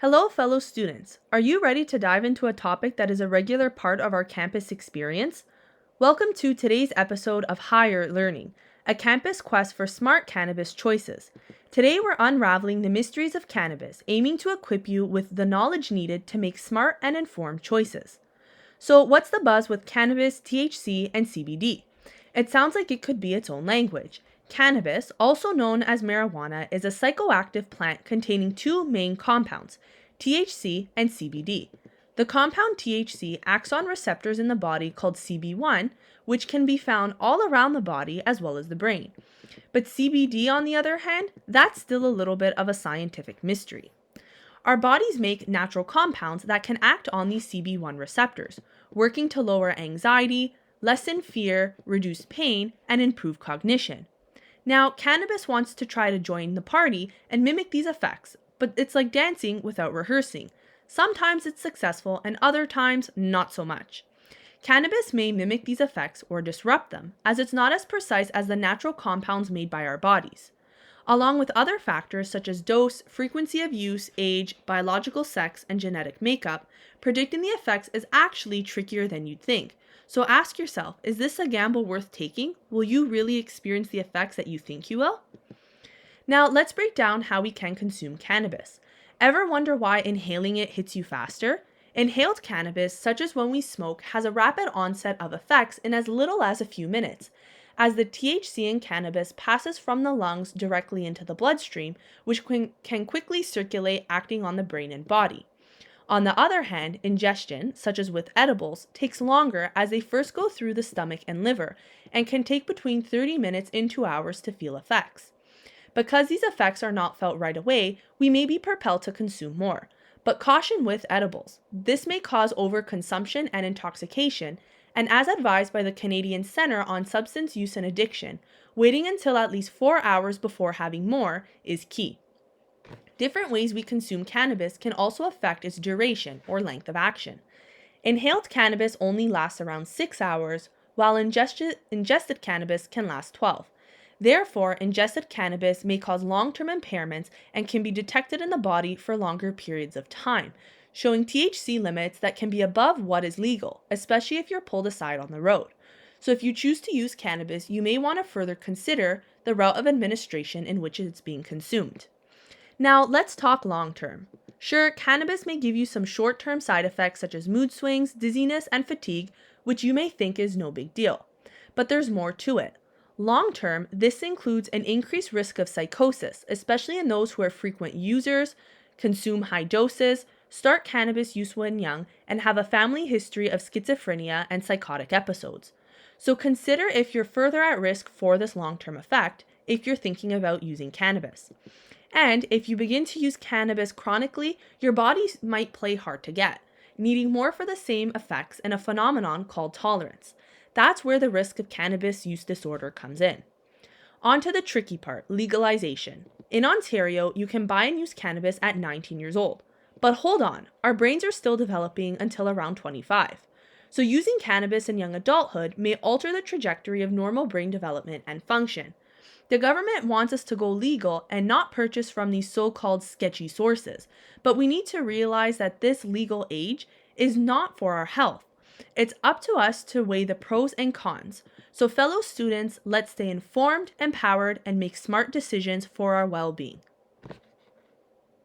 Hello, fellow students. Are you ready to dive into a topic that is a regular part of our campus experience? Welcome to today's episode of Higher Learning, a campus quest for smart cannabis choices. Today, we're unraveling the mysteries of cannabis, aiming to equip you with the knowledge needed to make smart and informed choices. So, what's the buzz with cannabis, THC, and CBD? It sounds like it could be its own language. Cannabis, also known as marijuana, is a psychoactive plant containing two main compounds, THC and CBD. The compound THC acts on receptors in the body called CB1, which can be found all around the body as well as the brain. But CBD, on the other hand, that's still a little bit of a scientific mystery. Our bodies make natural compounds that can act on these CB1 receptors, working to lower anxiety, lessen fear, reduce pain, and improve cognition. Now, cannabis wants to try to join the party and mimic these effects, but it's like dancing without rehearsing. Sometimes it's successful and other times not so much. Cannabis may mimic these effects or disrupt them, as it's not as precise as the natural compounds made by our bodies. Along with other factors such as dose, frequency of use, age, biological sex, and genetic makeup, predicting the effects is actually trickier than you'd think. So ask yourself, is this a gamble worth taking? Will you really experience the effects that you think you will? Now, let's break down how we can consume cannabis. Ever wonder why inhaling it hits you faster? Inhaled cannabis, such as when we smoke, has a rapid onset of effects in as little as a few minutes, as the THC in cannabis passes from the lungs directly into the bloodstream, which can quickly circulate, acting on the brain and body. On the other hand, ingestion, such as with edibles, takes longer as they first go through the stomach and liver, and can take between 30 minutes and 2 hours to feel effects. Because these effects are not felt right away, we may be propelled to consume more. But caution with edibles. This may cause overconsumption and intoxication, and as advised by the Canadian Centre on Substance Use and Addiction, waiting until at least 4 hours before having more is key. Different ways we consume cannabis can also affect its duration or length of action. Inhaled cannabis only lasts around 6 hours, while ingested cannabis can last 12. Therefore, ingested cannabis may cause long-term impairments and can be detected in the body for longer periods of time, showing THC limits that can be above what is legal, especially if you're pulled aside on the road. So if you choose to use cannabis, you may want to further consider the route of administration in which it's being consumed. Now, let's talk long term. Sure, cannabis may give you some short term side effects such as mood swings, dizziness, and fatigue, which you may think is no big deal. But there's more to it. Long term, this includes an increased risk of psychosis, especially in those who are frequent users, consume high doses, start cannabis use when young, and have a family history of schizophrenia and psychotic episodes. So consider if you're further at risk for this long term effect if you're thinking about using cannabis. And if you begin to use cannabis chronically, your body might play hard to get, needing more for the same effects in a phenomenon called tolerance. That's where the risk of cannabis use disorder comes in. On to the tricky part, legalization. In Ontario, you can buy and use cannabis at 19 years old. But hold on, our brains are still developing until around 25. So using cannabis in young adulthood may alter the trajectory of normal brain development and function. The government wants us to go legal and not purchase from these so-called sketchy sources, but we need to realize that this legal age is not for our health. It's up to us to weigh the pros and cons. So fellow students, let's stay informed, empowered, and make smart decisions for our well-being.